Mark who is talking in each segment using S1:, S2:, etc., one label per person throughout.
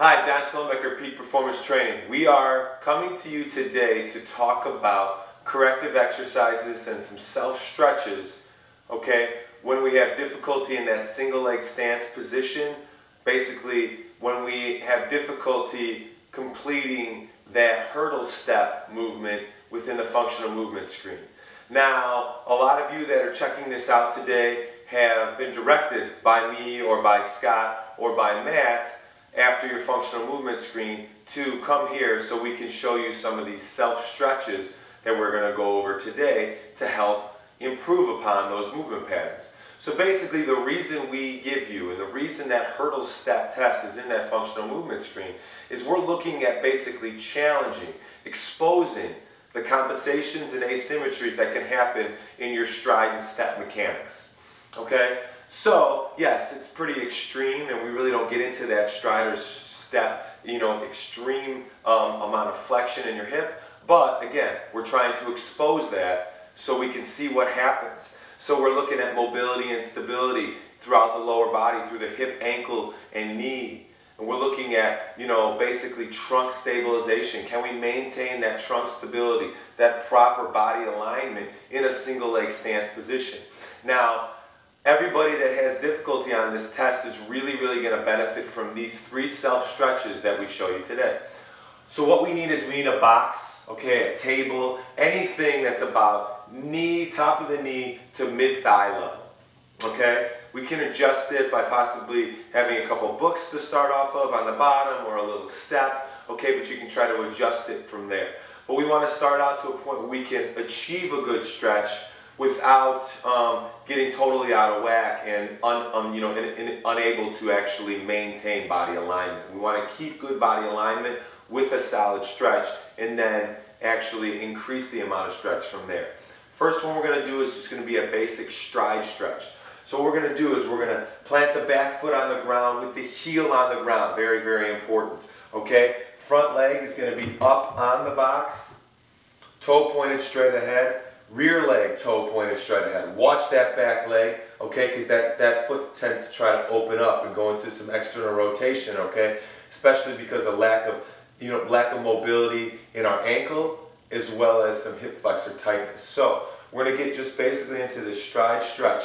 S1: Hi, Don Schellenbecker, Peak Performance Training. We are coming to you today to talk about corrective exercises and some self-stretches, okay, when we have difficulty in that single leg stance position, basically when we have difficulty completing that hurdle step movement within the functional movement screen. Now, a lot of you that are checking this out today have been directed by me or by Scott or by Matt after your functional movement screen to come here so we can show you some of these self-stretches that we're going to go over today to help improve upon those movement patterns. So basically the reason we give you and the reason that hurdle step test is in that functional movement screen is we're looking at basically challenging, exposing the compensations and asymmetries that can happen in your stride and step mechanics. Okay? So, yes, it's pretty extreme, and we really don't get into that stride or step, extreme amount of flexion in your hip. But, again, we're trying to expose that so we can see what happens. So we're looking at mobility and stability throughout the lower body, through the hip, ankle, and knee. And we're looking at, basically trunk stabilization. Can we maintain that trunk stability, that proper body alignment in a single leg stance position? Now, everybody that has difficulty on this test is really going to benefit from these three self-stretches that we show you today. So what we need is we need a box, okay, a table, anything that's about knee, top of the knee to mid-thigh level, okay? We can adjust it by possibly having a couple books to start off of on the bottom or a little step, okay, but you can try to adjust it from there. But we want to start out to a point where we can achieve a good stretch without getting totally out of whack and unable to actually maintain body alignment. We want to keep good body alignment with a solid stretch and then actually increase the amount of stretch from there. First one we're going to do is just going to be a basic stride stretch. So what we're going to do is we're going to plant the back foot on the ground with the heel on the ground. Very, very important. Okay? Front leg is going to be up on the box, toe pointed straight ahead. Rear leg, toe pointed straight ahead. Watch that back leg, okay, because that foot tends to try to open up and go into some external rotation, okay, especially because of lack of mobility in our ankle as well as some hip flexor tightness. So we're going to get just basically into this stride stretch.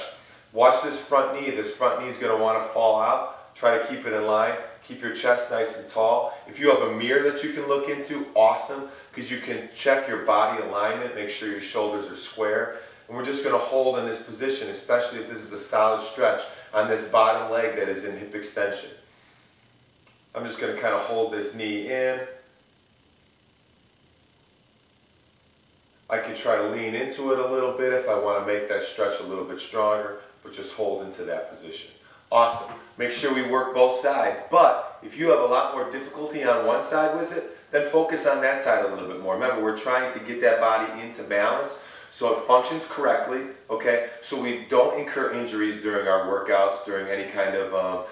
S1: Watch this front knee. This front knee is going to want to fall out. Try to keep it in line. Keep your chest nice and tall. If you have a mirror that you can look into, awesome, because you can check your body alignment, make sure your shoulders are square. And we're just going to hold in this position, especially if this is a solid stretch on this bottom leg that is in hip extension. I'm just going to kind of hold this knee in. I can try to lean into it a little bit if I want to make that stretch a little bit stronger, but just hold into that position. Awesome. Make sure we work both sides. But if you have a lot more difficulty on one side with it, then focus on that side a little bit more. Remember, we're trying to get that body into balance so it functions correctly, okay? So we don't incur injuries during our workouts, during any kind of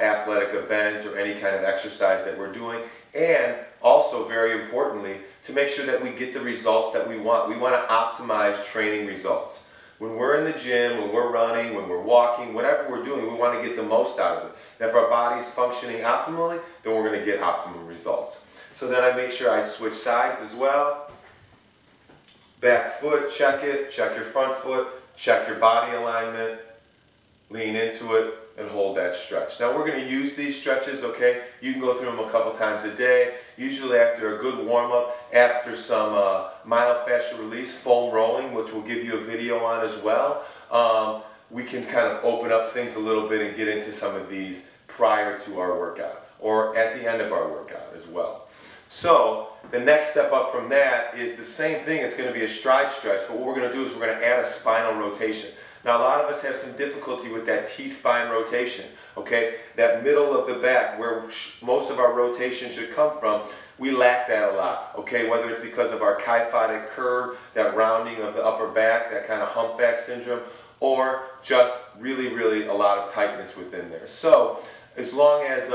S1: athletic event or any kind of exercise that we're doing. And also, very importantly, to make sure that we get the results that we want. We want to optimize training results. When we're in the gym, when we're running, when we're walking, whatever we're doing, we want to get the most out of it. And if our body's functioning optimally, then we're going to get optimum results. So then I make sure I switch sides as well. Back foot, check it, check your front foot, check your body alignment, lean into it, and hold that stretch. Now we're going to use these stretches, okay? You can go through them a couple times a day, usually after a good warm-up, after some myofascial release, foam rolling, which we'll give you a video on as well. We can kind of open up things a little bit and get into some of these prior to our workout or at the end of our workout as well. So the next step up from that is the same thing. It's going to be a stride stretch, but what we're going to do is we're going to add a spinal rotation. Now, a lot of us have some difficulty with that T-spine rotation, okay? That middle of the back where most of our rotation should come from, we lack that a lot, okay? Whether it's because of our kyphotic curve, that rounding of the upper back, that kind of humpback syndrome, or just really a lot of tightness within there. So, as long as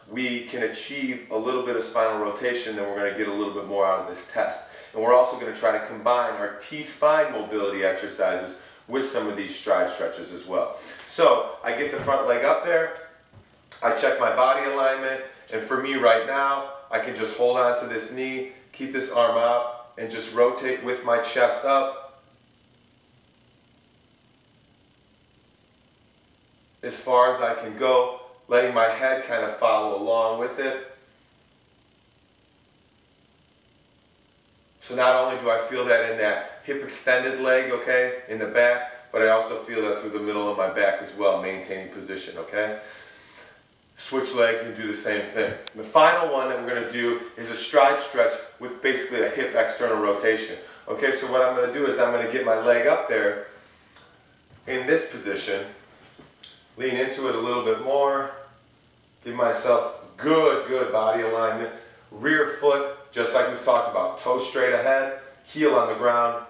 S1: we can achieve a little bit of spinal rotation, then we're going to get a little bit more out of this test. And we're also going to try to combine our T-spine mobility exercises with some of these stride stretches as well. So I get the front leg up there, I check my body alignment, and for me right now, I can just hold on to this knee, keep this arm out, and just rotate with my chest up as far as I can go, letting my head kind of follow along with it. So not only do I feel that in that hip extended leg, okay, in the back, but I also feel that through the middle of my back as well, maintaining position, okay? Switch legs and do the same thing. The final one that we're going to do is a stride stretch with basically a hip external rotation. Okay, so what I'm going to do is I'm going to get my leg up there in this position, lean into it a little bit more, give myself good body alignment, rear foot, just like we've talked about, toe straight ahead, heel on the ground,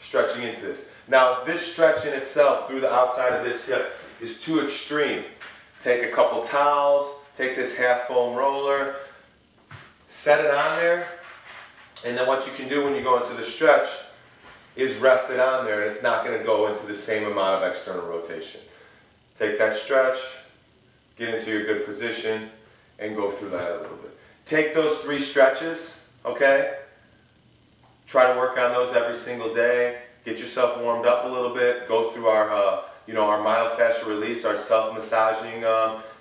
S1: stretching into this. Now, if this stretch in itself through the outside of this hip is too extreme, take a couple towels, take this half foam roller, set it on there, and then what you can do when you go into the stretch is rest it on there, and it's not going to go into the same amount of external rotation. Take that stretch, get into your good position, and go through that a little bit. Take those 3 stretches, okay? Try to work on those every single day. Get yourself warmed up a little bit. Go through our, our myofascial release, our self-massaging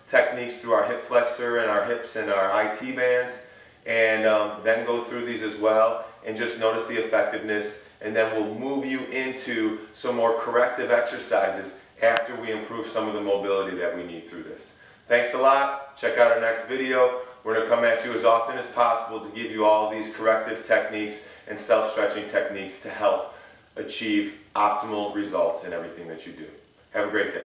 S1: techniques through our hip flexor and our hips and our IT bands. And then go through these as well and just notice the effectiveness. And then we'll move you into some more corrective exercises after we improve some of the mobility that we need through this. Thanks a lot. Check out our next video. We're going to come at you as often as possible to give you all these corrective techniques and self-stretching techniques to help achieve optimal results in everything that you do. Have a great day.